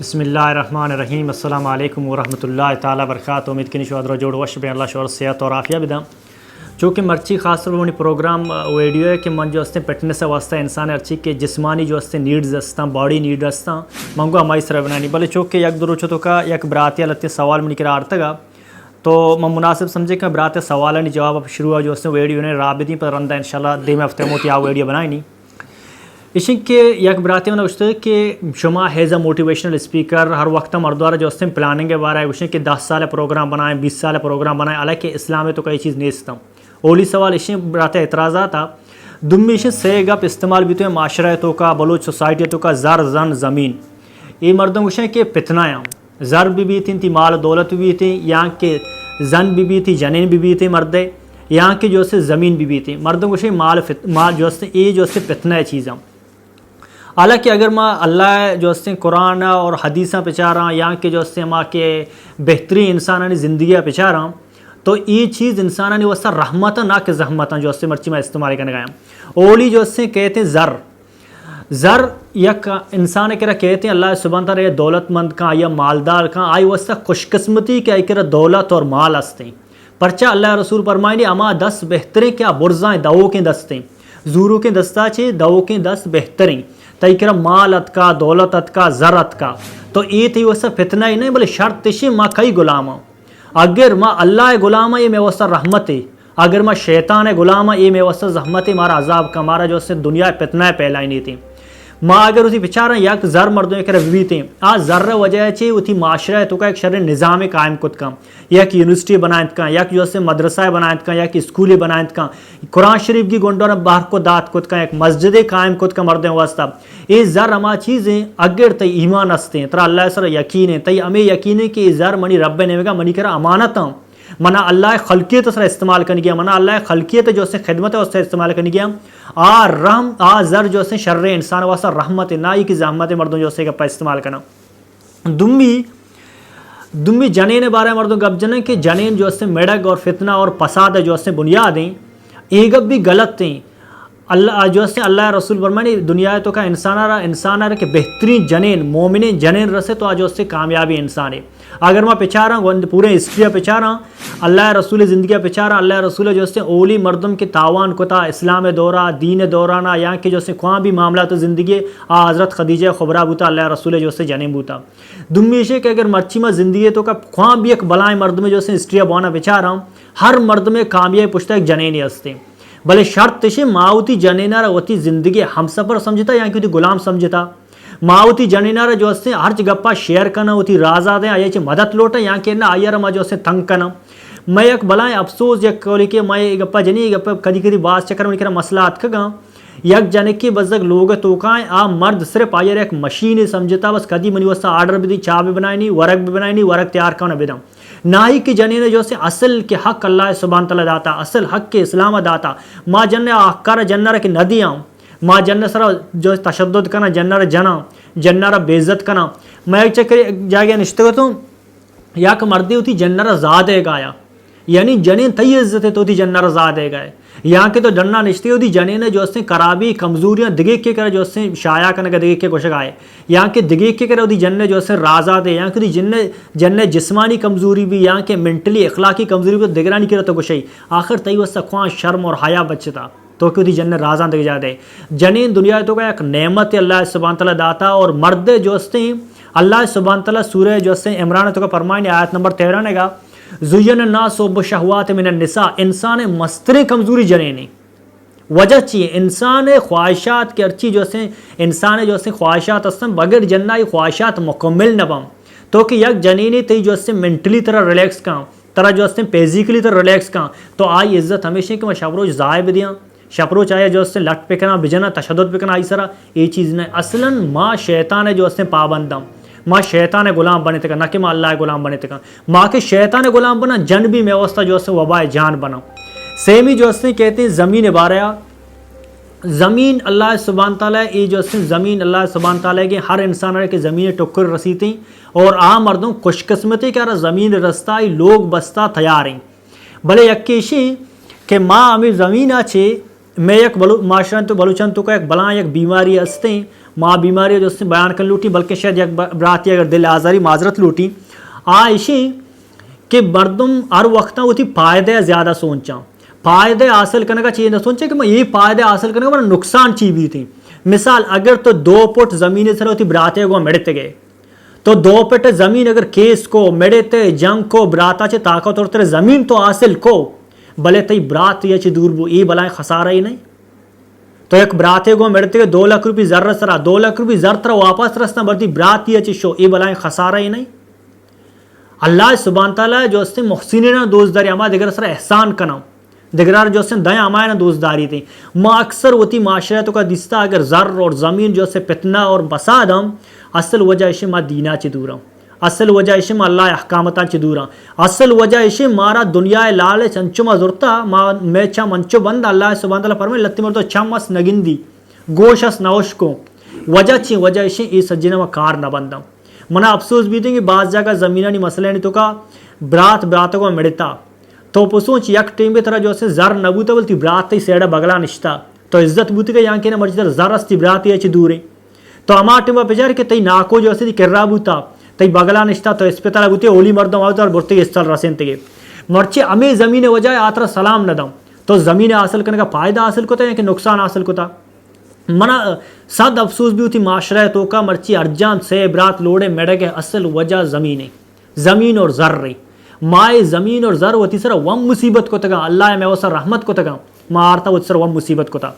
बिस्मिल्लाहिर्रहमानिर्रहीम अस्सलाम वालेकुम वरहमतुल्लाहि ताला वबरकातुहू। उम्मीद की शोर जोड़ वश बे अल्लाह शोर सेहत और आफिया बिदा चूँकि मर्ची खास तौर पर प्रोग्राम वीडियो है कि मन जो हस्ते फिटनेस वास्ता इंसान अर्ची के जिस्मानी जो हस्ते नीड्स हस्ता बॉडी नीड हस्ता मंगो हमारी सर बनानी भले चूँकि यक दुरुचो तो का यक बरातिया लत्ते सवाल में निकला आर्तगा तो मैं मुनासिब समझे कि बरात सवाल नहीं जवाब अब शुरू हुआ जो हस्ते वीडियो ने राबिती पर रंदा इंशाल्लाह दीम हफ्ते मोती आ वीडियो बनाई नहीं इसी के यक बराती में उस कि शुमा हैज़ अ मोटिवेशनल स्पीकर हर वक्त मर्दारा जो हस्ते प्लानिंग के बारे में कि 10 साल प्रोग्राम बनाएं 20 साल प्रोग्राम बनाएं हालांकि इस्लाम में तो कई चीज़ नेस्ता ओली सवाल इसी बरात एतराज़ा था दुम्मी इसी से गप इस्तेमाल भी तो माशरा तो का बलोच सोसाइटी तो का ज़र जन ज़मीन ये मर्दों उसे के पितनाया ज़र भी थी माल दौलत भी थी यहाँ के जन भी थी जनीन भी थे मर्दे यहाँ के जो से ज़मीन भी थी मर्दों को माल जो ये जो पितना चीज़ें हालांकि अगर मैं अल्लाह जो हस्ते कुरान और हदीसा पिछा रहा यहाँ के जो हस्ते माँ के बेहतरीन इंसान ज़िंदगी पिछा रहा तो ये चीज़ इंसान ने वस्ता रहमत ना कि जहमत जो हस्ते मर्ची में इस्तेमाल करने गया ओली जो हस्ते कहते हैं ज़र यक इंसान के कहते हैं अल्लाह सुबहान तआला दौलतमंद का या मालदार का आई वस्ता खुशकिस्मती के आई कर दौलत और माल हस्ते परचा अल्लाह रसूल फरमाएंगे अमा 10 बेहतरें क्या बुरजाएँ दवों के दस्ते जूरों के दस्ता छे दवों के 10 बेहतरें तई कर मालत का दौलत का ज़रत का तो ये थी वैसा फितना ही नहीं बोले शर्त तिशी माँ कई गुलाम अगर माँ अल्लाह गुलाम ये मैं वसा रहमत है अगर माँ शैतान गुलाम ये मैं वसा जहमत है मारा अजाब का मारा जो उससे दुनिया फितना पहला ही नहीं थी माँ अगर उसी बेचारा यक ज़र मर्दों के रवी थे आ ज़र्र वजह चे उसी माशरा तो का एक शर निज़ाम कायम कुत का यक यूनिवर्सिटी बनायत का यक जो से मदरसा बनायत का यक स्कूल बनायत का कुरान शरीफ की गोंडोर बाहर को दात कुत का एक मस्जिद कायम कुत का मर्द वास्ता ये ज़र अमा चीज़ें अगर तई ईमान हस्ते तरा अल्लाह सर यकीन है तई हमें यकीन है कि ज़र मनी रब ने मनी कर अमानत मना अल्लाह खलकियत सर इस्तेमाल करने गया मना अल्लाह खलकियत जो से खिदमत है उससे इस्तेमाल करने गया आ रहम आ ज़र जो से शर्र इंसान वास्ता रहमत ना ही कि जहमत मर्दों जो से का इस्तेमाल करना दुम्बी जनेन बारे मर्दों गप जने कि जनेन जो से मेडक और फितना और फसाद जो से बुनियादें एक भी गलत थी अल्लाह जो से अल्लाह रसूल फरमाने दुनिया तो का इंसान के बेहतरीन जनेन मोमिन जनेन रसे तो आज उससे कामयाबी इंसान है अगर मैं पिछा रहा हूँ पूरे हिस्ट्री पिछा रहा अल्लाह रसूल ज़िंदगी पिछा रहा अल्लाह रसूल जो से ओली मर्दम के तावान को था इस्लाम दौरा दीन दौराना यहाँ के जो से खुआ भी मामला तो ज़िंदगी हज़रत खदीजा खुबरा बूता अल्लाह रसूल जो से जने बूता दुम्मीशे के अगर मर्ची में ज़िंदगी तो का खुआ भी एक बलाएँ मर्द में जो से हिस्ट्री बोना पिछा रहा हूँ हर मर्द में कामयाबी पुछता एक जने नहीं हंसते भले शर्त से माउती जनेनारा होती ज़िंदगी हम सफ़र समझता यहाँ की गुलाम समझता माउती जनेनारा जो से हर गप्पा शेयर करना होती राजा दे आया मदद लोटा यहाँ के ना आयर मा जो से तंग करना मैं एक बलाएं अफसोस यक कोली के मैं गप्पा जनी गप्पा कदी कदी बात चक्कर में मसला अतका यक जने के बजक लोग तो काएँ आ मर्द सिर्फ आयर एक मशीन ही समझता बस कदी मनी वस्ता आर्डर भी दी चाय भी बनाई नहीं वरक तैयार करना बिदा ना ही कि जने जो से असल के हक अल्लाह सुबहान तआला दाता असल हक के इस्लाम दाता माँ जन्ने आकर जन्नर की नदियाँ माँ जन्न सर जो तशद्दुद करना जन्नर जन्नर बेइज्जत करना मैं एक चक्कर जागे निश्चित तो या कि मर्दी होती जन्नर ज़ाद गाया यानी जने तई इज्जत है तो थी जन्नर ज़ाद गए यहाँ के तो जन्ना निश्चित होती जने ने जो से कराबी कमजोरियाँ दिगे के करे जो से शाया करने का दिगे के कुछ आए यहाँ के दिगे के करे होती जन्ने जो से राजा दे यहाँ की जन्ने जिस्मानी कमजोरी भी यहाँ के मेंटली अखलाकी कमजोरी भी दिगरानी करे तो कुछ आखिर तई वस्ता ख्वां शर्म और हया बचता तो क्यों जन्न राजा दिख जाते जनीन दुनिया तो का एक नेमत अल्लाह सुबहान तआला दाता और मर्द जो अल्लाह सुबहान तआला सूरह जो इमरान तो का फरमाने आयत नंबर 13 ने कहा ज़ुय्यन नासु बिशहवात मिनन निसा इंसान मस्तरे कमजोरी जनेनी वजह चाहिए इंसान ख्वाहिशात के अर्ची जो से इंसान जो से ख्वाहिशात अस्तम बगैर जन्ना ख्वाहिशात मुकम्मल न बम तो कि यक जनीनी तई जो से मेंटली तरह रिलैक्स का तरह जो से फिजिकली तरह रिलैक्स का तो आई इज्जत हमेशा कि मैं शबरोज ज़ाय भी दिया शपरो चाहे जो उससे लट पिकना बिजना तशद्दुद पिकना आई सरा ये चीज़ नहीं असलन माँ शैतान है जो उससे पाबंदम माँ शैतान गुलाम बने तक ना कि माँ अल्लाह गुलाम बने तक माँ के शैतान गुलाम बना जन भी व्यवस्था जो उससे वबाए जान बना सेम ही जो उसने कहते हैं ज़मीन बारया ज़मीन अल्लाह सुबहान तआला ये जो ज़मीन अल्लाह सुबहान तआला के हर इंसान के ज़मीन टुक्कर रसीती और आ मर्दों खुशकिस्मती क्या ज़मीन रस्ता लोग बस्ता तैयार हैं भले यक्केशी के माँ हमें ज़मीन आछे मैं एक माशरन तो बलूचन तो का एक बला एक बीमारी हंसते माँ बीमारी जो बयान कर लूटी, बल्कि शायद एक बराती अगर दिल आज़ारी माजरत लूटी आइशी कि मरदम हर वक्त उसी फ़ायदे ज़्यादा सोचा, फ़ायदे हासिल करने का चीज़ ना सोचे कि मैं ये फ़ायदे हासिल करने का मेरा नुकसान चीज़ भी थी। मिसाल अगर तो 2 फुट ज़मीन से होती बराते को मेड़ते गए तो 2 फुट ज़मीन अगर केस को मेड़ते जंग को बराता चे ताकत और तेरे ज़मीन तो हासिल को भले तई बरात ये दूर वो ये बलाएं खसारा ही नहीं। तो एक बराते को मेड़ते गए 2 लाख रुपये ज़र सरा 2 लाख रुपये ज़र तरह वापस रसना बढ़ती बरात ये शो ये बलाएं खसारा ही नहीं। अल्लाह सुब्हान ताला जो उससे मोहसिन ना दोस्तदारी अमा दिगर सर एहसान कना दिगरार जो से दया अमाय ना दोस्तदारी थी माँ अक्सर होती माशरतों का दिस्ता अगर ज़र और ज़मीन जो से फितना और बसाद हम असल वजह इसे माँ दीना चे दूर असल वजह इसे माँ अल्लाह अहकामता चे दूर असल वजह इसे मारा दुनिया लाल चंचुमा जुरता माँ मेचा मंचो बंद अल्लाह सुब्हान ताला फरमाए लत्ती मर तो छमस नगिंदी गोशस नौश को वजह इसे ये सज्जना में कार न बंदा मना अफसोस भी देंगे बाज़ जगह ज़मीना नहीं मसले नहीं तो का बरातों को मिड़ता तो पुसोच यक टीम की तरह जो से ज़र नबूता बोलती बरात सेड़ा बगला निश्ता तो इज्जत बूती के यहाँ के ना मर्जी तरह ज़र अस्ती बरात ये दूर तो अमा टीम बेचारे कि तई नाको जो से किर्रा बूता तई बगला निश्ता तो इस पे तरह बूती ओली मर्दम आवता और बुरते इस तरह रसें तगे मर्चे अमे ज़मीन वजह आतरा सलाम न दम तो ज़मीन हासिल करने का फ़ायदा हासिल होता है कि नुकसान हासिल होता मना सद अफसोस भी होती माशरा तो का मर्ची अर्जान से बरात लोड़े मेड़े के असल वजह ज़मीन और ज़र रही माए ज़मीन और ज़र होती सर वम मुसीबत को तगा अल्लाह में वसर रहमत को तगा मारता वो सर वम मुसीबत को था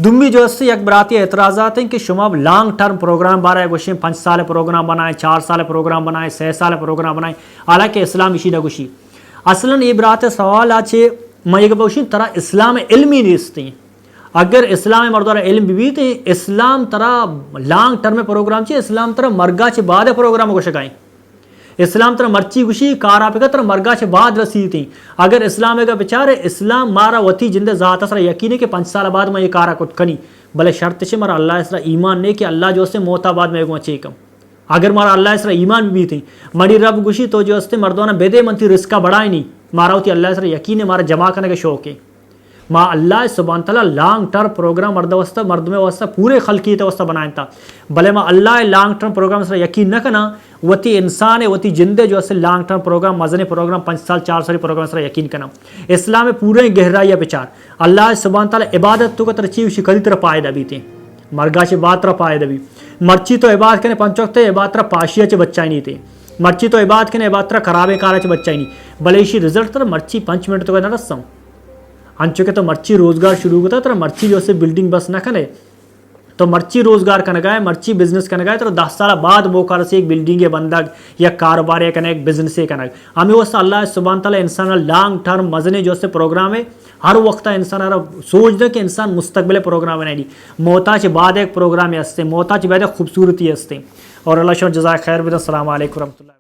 दुम्बी जो से एक बराती एतराज़ात हैं कि शुमा लॉन्ग टर्म प्रोग्राम बारह गुशी 5 साल प्रोग्राम बनाए 4 साल प्रोग्राम बनाए 6 साल प्रोग्राम बनाए हालांकि इस्लाम इशी न गुशी असलन ये बरात सवाल आचे मैं एक बशी तरह इस्लाम इल्म ही नहीं अगर इस्लाम मर्दारा इल्म भी थे इस्लाम तरह लॉन्ग टर्म प्रोग्राम चे इस्लाम तरह मरगा चे बाद प्रोग्राम को शकाएं इस्लाम तरह मर्ची गुशी कारा पे तरह मरगा से बाद रसी थी अगर इस्लाम का बेचारे इस्लाम मारा वती जिंदे ज़ात असरा यकीन है कि 5 साल बाद मैं ये कारा कुछ कनी भले शर्त से मारा अल्लाह इसरा ईमान ने कि अल्लाह जो से मोताबाद में अच्छे कम अगर मारा अल्लाह इसरा ईमान भी थी मरी रब गुशी तो जो अस्ते मर्दोना बेदे मनती रिस्का बढ़ाए नहीं मारा होती अल्लाह इसरा यकीन है मारा जमा करने के शौक है माँ अल्लाह सुब्हान ताला लॉन्ग टर्म प्रोग्राम मर्दवस्ता मर्द में वस्ता पूरे खलकीत वस्ता बनाया था भले माँ अल्लाह लॉन्ग टर्म प्रोग्राम से यकीन न करना वती इंसान है वती जिंदे जो है लॉन्ग टर्म प्रोग्राम मजने प्रोग्राम 5 साल 4 साल प्रोग्राम से यकीन करना इस्लाम में पूरे गहराई विचार अल्लाह सुब्हान ताला इबादत तो का तरची शिकली तरह पाए दबी थे मरगा से बात तरह पाए दबी मर्ची तो इबादत करने 5 वक्त इबादत तरह पाशिया चे बच्चा ही नहीं थे मर्ची तो इबादत करने इबादत तरह खराबे कारा चे बच्चा ही नहीं भले इसी रिजल्ट तरह मर्ची 5 मिनट तो ना रस्सा अंचुके तो मर्ची रोजगार शुरू होता तो मर्ची जो से बिल्डिंग बस ना करे तो मर्ची रोजगार करने गए मर्ची बिजनेस करने गए तो 10 साल बाद मौका से एक बिल्डिंग बंदा या कारोबार या कने एक बिजनेस से करना हमें वो अल्लाह सुब्हान ताला इंसान लॉन्ग टर्म मजने जो से प्रोग्राम है हर वक्त इंसान सोच दे कि इंसान मुस्तकबिल प्रोग्राम बनाई मोहताज बाद एक प्रोग्राम हस्ते मोहताज बाद खूबसूरती हस्ते और अल्लाह जज़ाक खैर। अस्सलाम वालेकुम रहमतुल्लाह।